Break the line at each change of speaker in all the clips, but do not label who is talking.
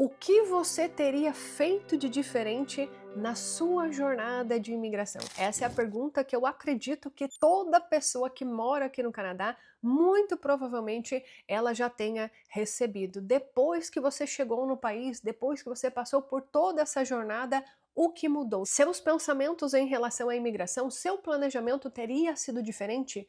O que você teria feito de diferente na sua jornada de imigração? Essa é a pergunta que eu acredito que toda pessoa que mora aqui no Canadá, muito provavelmente ela já tenha recebido. Depois que você chegou no país, depois que você passou por toda essa jornada, o que mudou? Seus pensamentos em relação à imigração, seu planejamento teria sido diferente?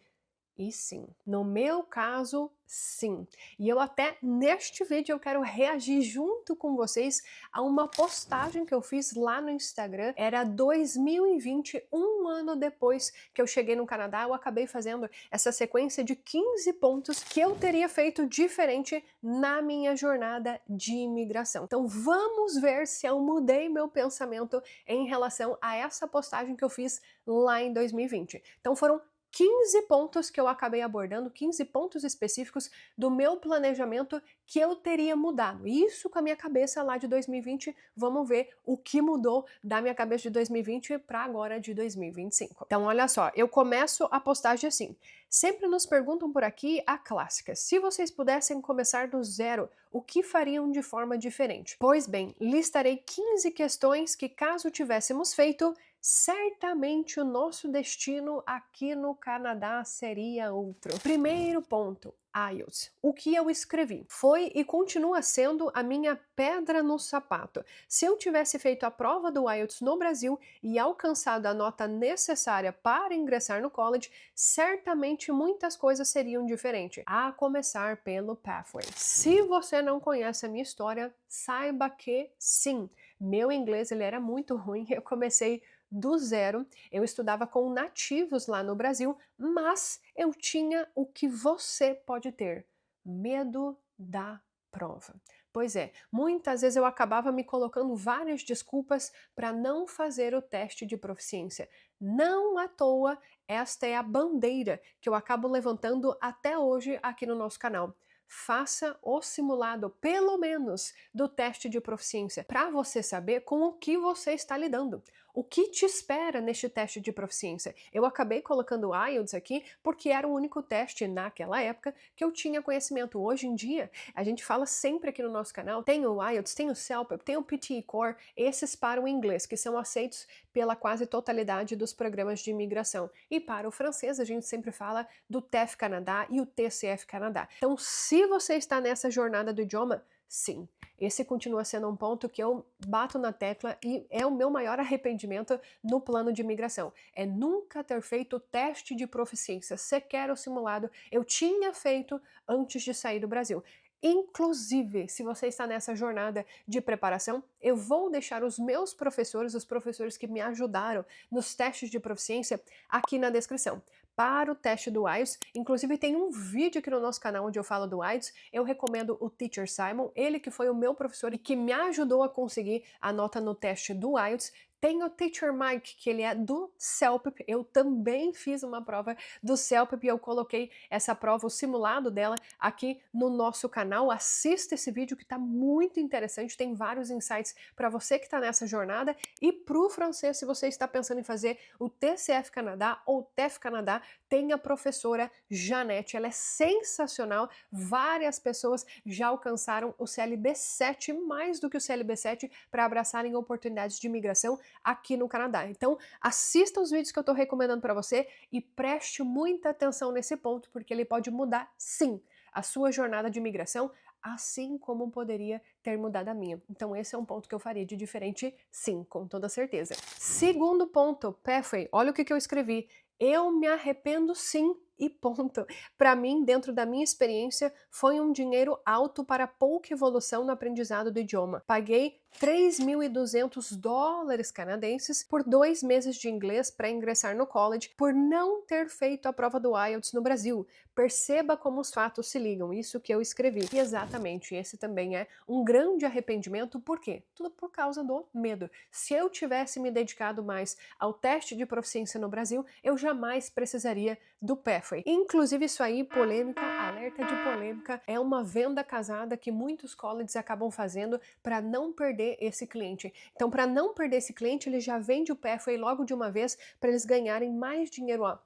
E sim, no meu caso, sim. E eu até neste vídeo eu quero reagir junto com vocês a uma postagem que eu fiz lá no Instagram. Era 2020, um ano depois que eu cheguei no Canadá, eu acabei fazendo essa sequência de 15 pontos que eu teria feito diferente na minha jornada de imigração. Então vamos ver se eu mudei meu pensamento em relação a essa postagem que eu fiz lá em 2020. Então foram 15 pontos que eu acabei abordando, 15 pontos específicos do meu planejamento que eu teria mudado. Isso com a minha cabeça lá de 2020, vamos ver o que mudou da minha cabeça de 2020 para agora de 2025. Então olha só, eu começo a postagem assim. Sempre nos perguntam por aqui a clássica, se vocês pudessem começar do zero, o que fariam de forma diferente? Pois bem, listarei 15 questões que caso tivéssemos feito, certamente o nosso destino aqui no Canadá seria outro. Primeiro ponto, IELTS. O que eu escrevi foi e continua sendo a minha pedra no sapato. Se eu tivesse feito a prova do IELTS no Brasil e alcançado a nota necessária para ingressar no college, certamente muitas coisas seriam diferentes, a começar pelo Pathway. Se você não conhece a minha história, saiba que sim, meu inglês ele era muito ruim, eu comecei do zero, eu estudava com nativos lá no Brasil, mas eu tinha o que você pode ter: medo da prova. Pois é, muitas vezes eu acabava me colocando várias desculpas para não fazer o teste de proficiência. Não à toa, esta é a bandeira que eu acabo levantando até hoje aqui no nosso canal. Faça o simulado, pelo menos, do teste de proficiência, para você saber com o que você está lidando. O que te espera neste teste de proficiência? Eu acabei colocando o IELTS aqui porque era o único teste naquela época que eu tinha conhecimento. Hoje em dia, a gente fala sempre aqui no nosso canal, tem o IELTS, tem o CELPIP, tem o PTE Core, esses para o inglês, que são aceitos pela quase totalidade dos programas de imigração. E para o francês, a gente sempre fala do TEF Canadá e o TCF Canadá. Então, se você está nessa jornada do idioma, sim, esse continua sendo um ponto que eu bato na tecla e é o meu maior arrependimento no plano de imigração. É nunca ter feito o teste de proficiência, sequer o simulado. Eu tinha feito antes de sair do Brasil. Inclusive, se você está nessa jornada de preparação, eu vou deixar os meus professores, os professores que me ajudaram nos testes de proficiência, aqui na descrição. Para o teste do IELTS, inclusive tem um vídeo aqui no nosso canal onde eu falo do IELTS, eu recomendo o Teacher Simon, ele que foi o meu professor e que me ajudou a conseguir a nota no teste do IELTS. Tem o Teacher Mike, que ele é do CELPIP, eu também fiz uma prova do CELPIP e eu coloquei essa prova, o simulado dela, aqui no nosso canal. Assista esse vídeo que está muito interessante, tem vários insights para você que está nessa jornada e para o francês, se você está pensando em fazer o TCF Canadá ou TEF Canadá, tem a professora Janete, ela é sensacional, várias pessoas já alcançaram o CLB7, mais do que o CLB7, para abraçarem oportunidades de imigração aqui no Canadá. Então, assista os vídeos que eu estou recomendando para você e preste muita atenção nesse ponto, porque ele pode mudar, sim, a sua jornada de imigração, assim como poderia ter mudado a minha. Então, esse é um ponto que eu faria de diferente, sim, com toda certeza. Segundo ponto, Pathway, olha o que eu escrevi. Eu me arrependo sim e ponto. Para mim, dentro da minha experiência, foi um dinheiro alto para pouca evolução no aprendizado do idioma. Paguei 3.200 dólares canadenses por 2 meses de inglês para ingressar no college por não ter feito a prova do IELTS no Brasil. Perceba como os fatos se ligam, isso que eu escrevi. E exatamente, esse também é um grande arrependimento, por quê? Tudo por causa do medo. Se eu tivesse me dedicado mais ao teste de proficiência no Brasil, eu jamais precisaria do Pathway. Inclusive isso aí, polêmica, alerta de polêmica, é uma venda casada que muitos colleges acabam fazendo para não perder esse cliente. Então, para não perder esse cliente, ele já vende o Pathway logo de uma vez para eles ganharem mais dinheiro, ó,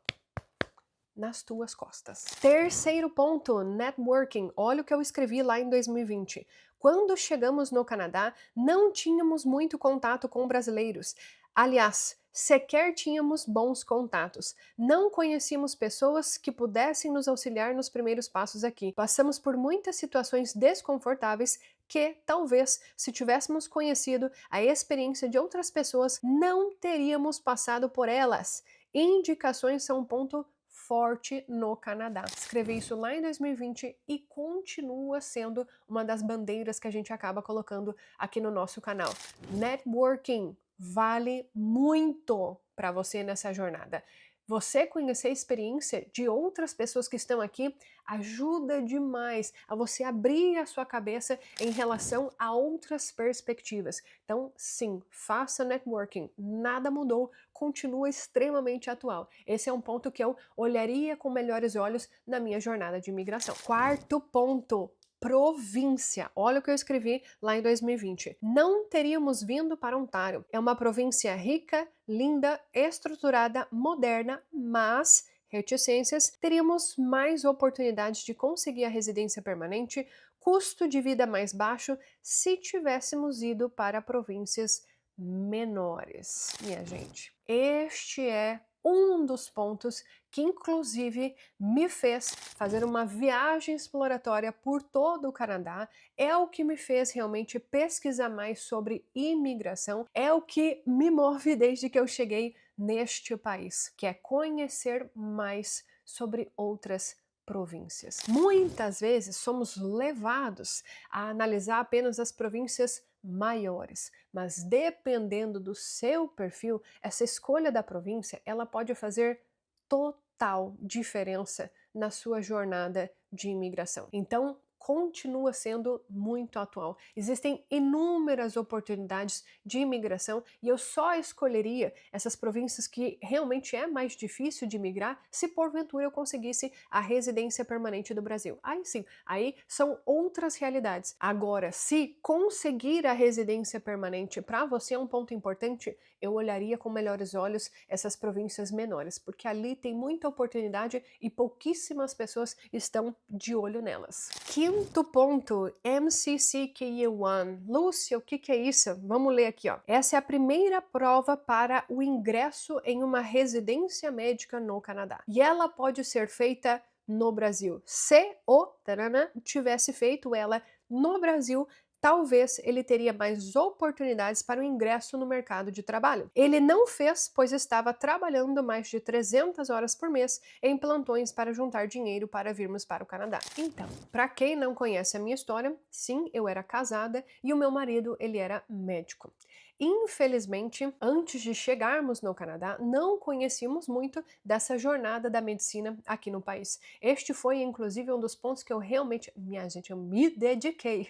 nas tuas costas. Terceiro ponto, networking. Olha o que eu escrevi lá em 2020. Quando chegamos no Canadá, não tínhamos muito contato com brasileiros. Aliás, sequer tínhamos bons contatos. Não conhecíamos pessoas que pudessem nos auxiliar nos primeiros passos aqui. Passamos por muitas situações desconfortáveis que, talvez, se tivéssemos conhecido a experiência de outras pessoas, não teríamos passado por elas. Indicações são um ponto forte no Canadá. Escrevi isso lá em 2020 e continua sendo uma das bandeiras que a gente acaba colocando aqui no nosso canal. Networking vale muito para você nessa jornada. Você conhecer a experiência de outras pessoas que estão aqui ajuda demais a você abrir a sua cabeça em relação a outras perspectivas. Então, sim, faça networking. Nada mudou, continua extremamente atual. Esse é um ponto que eu olharia com melhores olhos na minha jornada de imigração. Quarto ponto. Província. Olha o que eu escrevi lá em 2020. Não teríamos vindo para Ontário. É uma província rica, linda, estruturada, moderna, mas reticências, teríamos mais oportunidades de conseguir a residência permanente, custo de vida mais baixo se tivéssemos ido para províncias menores, minha gente. Este é um dos pontos que inclusive me fez fazer uma viagem exploratória por todo o Canadá, é o que me fez realmente pesquisar mais sobre imigração, é o que me move desde que eu cheguei neste país, que é conhecer mais sobre outras províncias. Muitas vezes somos levados a analisar apenas as províncias maiores, mas dependendo do seu perfil, essa escolha da província, ela pode fazer total diferença na sua jornada de imigração. Então, continua sendo muito atual. Existem inúmeras oportunidades de imigração e eu só escolheria essas províncias que realmente é mais difícil de imigrar se porventura eu conseguisse a residência permanente do Brasil. Aí sim, aí são outras realidades. Agora, se conseguir a residência permanente para você é um ponto importante, eu olharia com melhores olhos essas províncias menores, porque ali tem muita oportunidade e pouquíssimas pessoas estão de olho nelas. Quinto ponto, MCCKU1. Lúcia, o que é isso? Vamos ler aqui, ó. Essa é a primeira prova para o ingresso em uma residência médica no Canadá. E ela pode ser feita no Brasil. Se o tarana, tivesse feito ela no Brasil, talvez ele teria mais oportunidades para o ingresso no mercado de trabalho. Ele não fez, pois estava trabalhando mais de 300 horas por mês em plantões para juntar dinheiro para virmos para o Canadá. Então, para quem não conhece a minha história, sim, eu era casada e o meu marido, ele era médico. Infelizmente, antes de chegarmos no Canadá, não conhecíamos muito dessa jornada da medicina aqui no país. Este foi, inclusive, um dos pontos que eu realmente, minha gente, eu me dediquei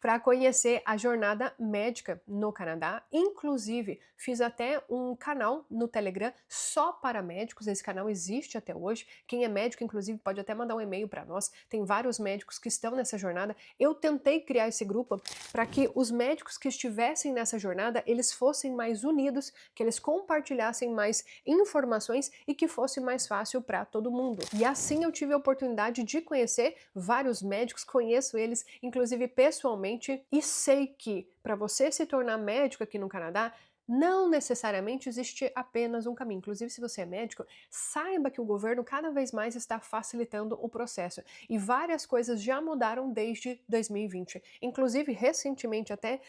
para conhecer a jornada médica no Canadá. Inclusive, fiz até um canal no Telegram só para médicos. Esse canal existe até hoje. Quem é médico, inclusive, pode até mandar um e-mail para nós. Tem vários médicos que estão nessa jornada. Eu tentei criar esse grupo para que os médicos que estivessem nessa jornada eles fossem mais unidos, que eles compartilhassem mais informações e que fosse mais fácil para todo mundo. E assim eu tive a oportunidade de conhecer vários médicos, conheço eles inclusive pessoalmente e sei que para você se tornar médico aqui no Canadá, não necessariamente existe apenas um caminho. Inclusive, se você é médico, saiba que o governo cada vez mais está facilitando o processo. E várias coisas já mudaram desde 2020. Inclusive, recentemente até,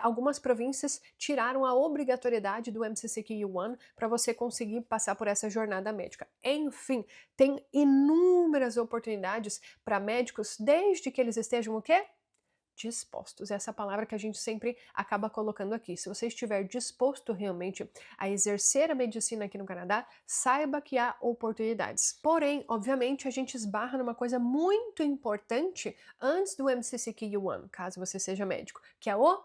algumas províncias tiraram a obrigatoriedade do MCCQ1 para você conseguir passar por essa jornada médica. Enfim, tem inúmeras oportunidades para médicos desde que eles estejam o quê? Dispostos. Essa palavra que a gente sempre acaba colocando aqui. Se você estiver disposto realmente a exercer a medicina aqui no Canadá, saiba que há oportunidades. Porém, obviamente, a gente esbarra numa coisa muito importante antes do MCCQ1, caso você seja médico, que é o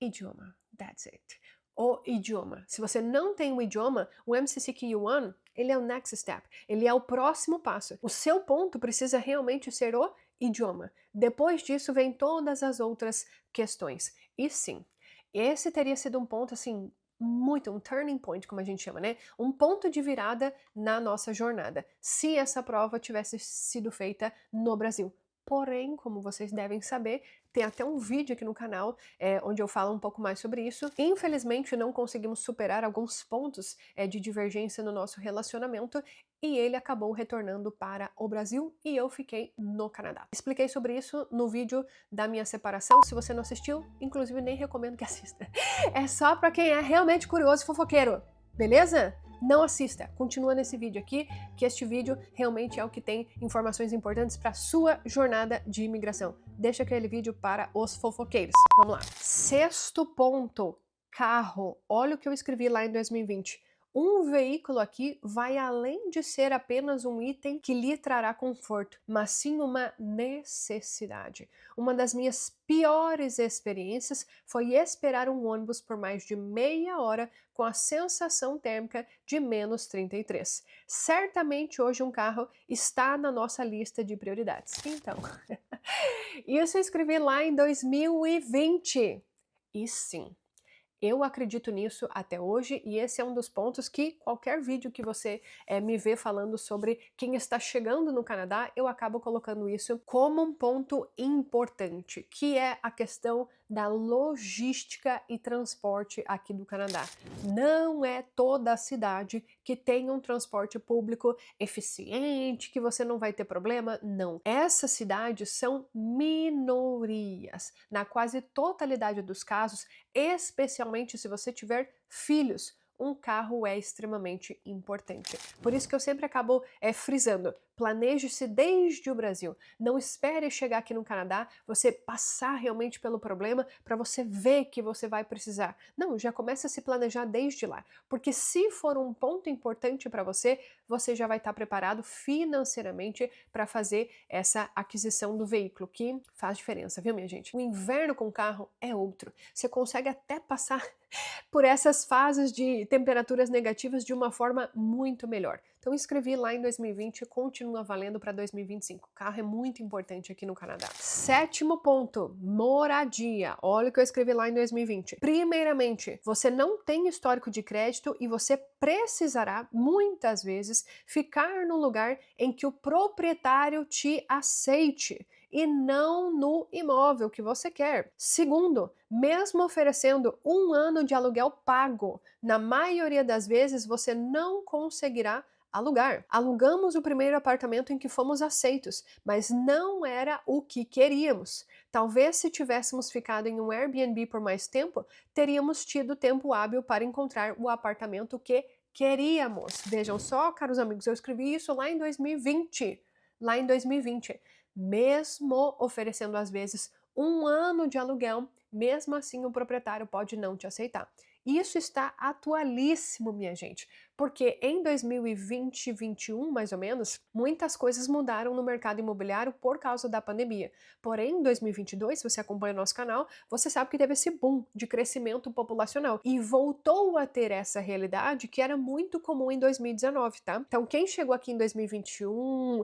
idioma. That's it. O idioma. Se você não tem o idioma, o MCCQ1, ele é o next step. Ele é o próximo passo. O seu ponto precisa realmente ser o idioma. Depois disso vem todas as outras questões. E sim, esse teria sido um ponto assim muito um turning point, como a gente chama, né? Um ponto de virada na nossa jornada. Se essa prova tivesse sido feita no Brasil. Porém, como vocês devem saber, tem até um vídeo aqui no canal onde eu falo um pouco mais sobre isso. Infelizmente, não conseguimos superar alguns pontos de divergência no nosso relacionamento e ele acabou retornando para o Brasil e eu fiquei no Canadá. Expliquei sobre isso no vídeo da minha separação. Se você não assistiu, inclusive nem recomendo que assista. É só para quem é realmente curioso e fofoqueiro, beleza? Não assista, continua nesse vídeo aqui, que este vídeo realmente é o que tem informações importantes para sua jornada de imigração. Deixa aquele vídeo para os fofoqueiros. Vamos lá. Sexto ponto, carro. Olha o que eu escrevi lá em 2020. Um veículo aqui vai além de ser apenas um item que lhe trará conforto, mas sim uma necessidade. Uma das minhas piores experiências foi esperar um ônibus por mais de meia hora com a sensação térmica de menos 33. Certamente hoje um carro está na nossa lista de prioridades. Então, isso eu escrevi lá em 2020. E sim, eu acredito nisso até hoje e esse é um dos pontos que qualquer vídeo que você me vê falando sobre quem está chegando no Canadá, eu acabo colocando isso como um ponto importante, que é a questão da logística e transporte aqui do Canadá. Não é toda a cidade que tem um transporte público eficiente, que você não vai ter problema, não. Essas cidades são minorias. Na quase totalidade dos casos, especialmente se você tiver filhos, um carro é extremamente importante. Por isso que eu sempre acabo frisando, planeje-se desde o Brasil. Não espere chegar aqui no Canadá, você passar realmente pelo problema para você ver que você vai precisar. Não, já começa a se planejar desde lá. Porque se for um ponto importante para você, você já vai estar preparado financeiramente para fazer essa aquisição do veículo, que faz diferença, viu, minha gente? O inverno com carro é outro. Você consegue até passar por essas fases de temperaturas negativas de uma forma muito melhor. Então escrevi lá em 2020 e continua valendo para 2025. O carro é muito importante aqui no Canadá. Sétimo ponto, moradia. Olha o que eu escrevi lá em 2020. Primeiramente, você não tem histórico de crédito e você precisará, muitas vezes, ficar no lugar em que o proprietário te aceite e não no imóvel que você quer. Segundo, mesmo oferecendo um ano de aluguel pago, na maioria das vezes você não conseguirá alugar. Alugamos o primeiro apartamento em que fomos aceitos, mas não era o que queríamos. Talvez se tivéssemos ficado em um Airbnb por mais tempo, teríamos tido tempo hábil para encontrar o apartamento que queríamos. Vejam só, caros amigos, eu escrevi isso lá em 2020. Lá em 2020. Mesmo oferecendo às vezes um ano de aluguel, mesmo assim o proprietário pode não te aceitar. Isso está atualíssimo, minha gente, porque em 2020 e 2021, mais ou menos, muitas coisas mudaram no mercado imobiliário por causa da pandemia. Porém, em 2022, se você acompanha o nosso canal, você sabe que teve esse boom de crescimento populacional e voltou a ter essa realidade que era muito comum em 2019, tá? Então, quem chegou aqui em 2021,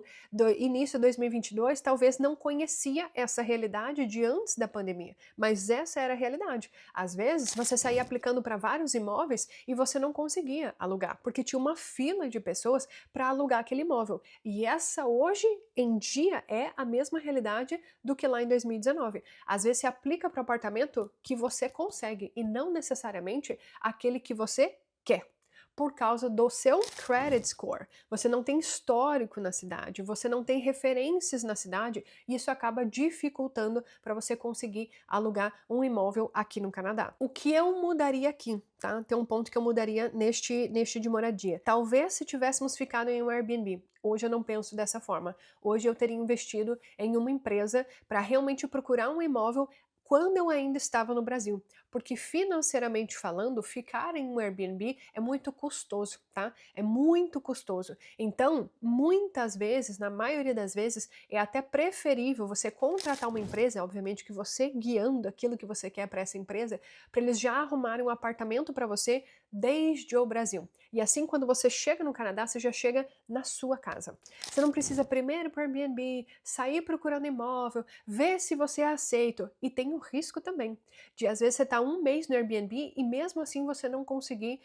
início de 2022, talvez não conhecia essa realidade de antes da pandemia, mas essa era a realidade. Às vezes, você saía aplicando para vários imóveis e você não conseguia alugar, porque tinha uma fila de pessoas para alugar aquele imóvel. E essa hoje em dia é a mesma realidade do que lá em 2019. Às vezes você aplica para o apartamento que você consegue e não necessariamente aquele que você quer, por causa do seu credit score. Você não tem histórico na cidade, você não tem referências na cidade e isso acaba dificultando para você conseguir alugar um imóvel aqui no Canadá. O que eu mudaria aqui, tá? Tem um ponto que eu mudaria neste de moradia. Talvez se tivéssemos ficado em um Airbnb. Hoje eu não penso dessa forma. Hoje eu teria investido em uma empresa para realmente procurar um imóvel quando eu ainda estava no Brasil, porque financeiramente falando, ficar em um Airbnb é muito custoso, tá? É muito custoso. Então, muitas vezes, na maioria das vezes, é até preferível você contratar uma empresa, obviamente que você guiando aquilo que você quer para essa empresa, para eles já arrumarem um apartamento para você desde o Brasil. E assim, quando você chega no Canadá, você já chega na sua casa. Você não precisa primeiro para o Airbnb, sair procurando imóvel, ver se você é aceito. E tem risco também, de às vezes você tá um mês no Airbnb e mesmo assim você não conseguir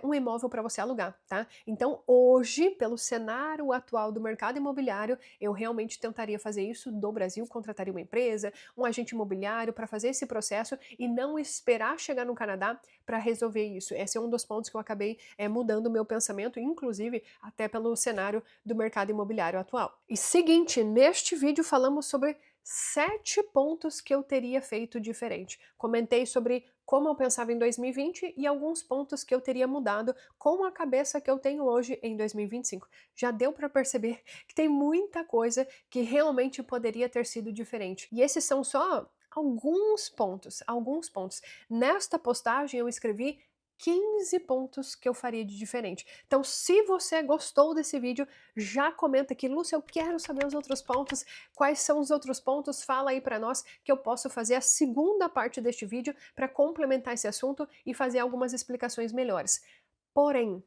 um imóvel para você alugar, tá? Então hoje, pelo cenário atual do mercado imobiliário, eu realmente tentaria fazer isso do Brasil, contrataria uma empresa, um agente imobiliário para fazer esse processo e não esperar chegar no Canadá para resolver isso. Esse é um dos pontos que eu acabei mudando o meu pensamento, inclusive até pelo cenário do mercado imobiliário atual. E seguinte, neste vídeo falamos sobre 7 pontos que eu teria feito diferente. Comentei sobre como eu pensava em 2020 e alguns pontos que eu teria mudado com a cabeça que eu tenho hoje em 2025. Já deu para perceber que tem muita coisa que realmente poderia ter sido diferente. E esses são só alguns pontos, alguns pontos. Nesta postagem eu escrevi 15 pontos que eu faria de diferente. Então, se você gostou desse vídeo, já comenta aqui, Lúcia, eu quero saber os outros pontos. Quais são os outros pontos? Fala aí para nós que eu posso fazer a segunda parte deste vídeo para complementar esse assunto e fazer algumas explicações melhores. Porém,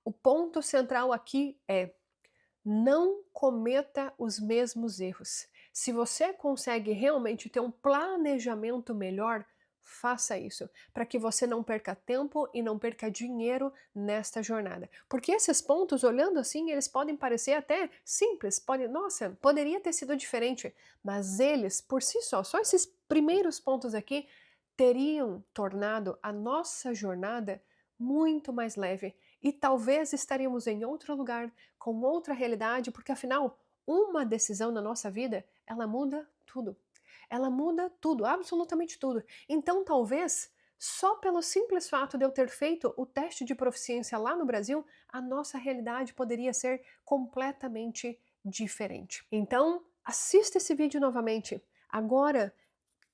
o ponto central aqui é: não cometa os mesmos erros. Se você consegue realmente ter um planejamento melhor, faça isso, para que você não perca tempo e não perca dinheiro nesta jornada. Porque esses pontos, olhando assim, eles podem parecer até simples, nossa, poderia ter sido diferente, mas eles, por si só esses primeiros pontos aqui, teriam tornado a nossa jornada muito mais leve e talvez estaríamos em outro lugar, com outra realidade, porque afinal, uma decisão na nossa vida, ela muda tudo. Ela muda tudo, absolutamente tudo. Então, talvez, só pelo simples fato de eu ter feito o teste de proficiência lá no Brasil, a nossa realidade poderia ser completamente diferente. Então, assista esse vídeo novamente. Agora,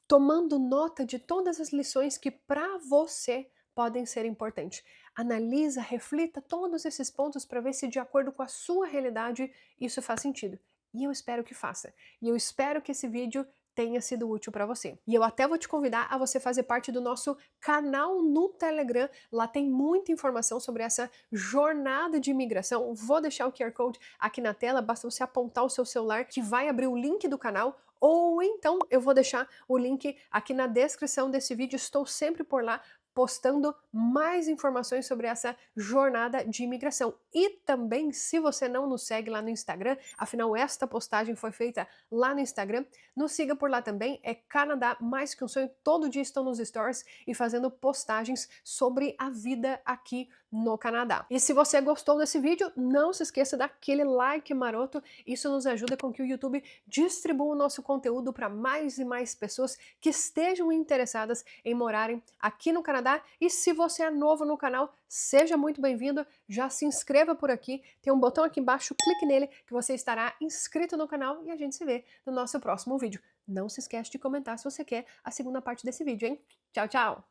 tomando nota de todas as lições que para você podem ser importantes. Analisa, reflita todos esses pontos para ver se de acordo com a sua realidade isso faz sentido. E eu espero que faça. E eu espero que esse vídeo tenha sido útil para você. E eu até vou te convidar a você fazer parte do nosso canal no Telegram. Lá tem muita informação sobre essa jornada de imigração. Vou deixar o QR Code aqui na tela, basta você apontar o seu celular que vai abrir o link do canal, ou então eu vou deixar o link aqui na descrição desse vídeo. Estou sempre por lá postando mais informações sobre essa jornada de imigração. E também, se você não nos segue lá no Instagram, afinal esta postagem foi feita lá no Instagram, nos siga por lá também, é Canadá Mais Que Um Sonho. Todo dia estou nos stories e fazendo postagens sobre a vida aqui no Canadá. E se você gostou desse vídeo, não se esqueça daquele like maroto, isso nos ajuda com que o YouTube distribua o nosso conteúdo para mais e mais pessoas que estejam interessadas em morarem aqui no Canadá. E se você é novo no canal, seja muito bem-vindo, já se inscreva por aqui, tem um botão aqui embaixo, clique nele que você estará inscrito no canal e a gente se vê no nosso próximo vídeo. Não se esquece de comentar se você quer a segunda parte desse vídeo, hein? Tchau, tchau!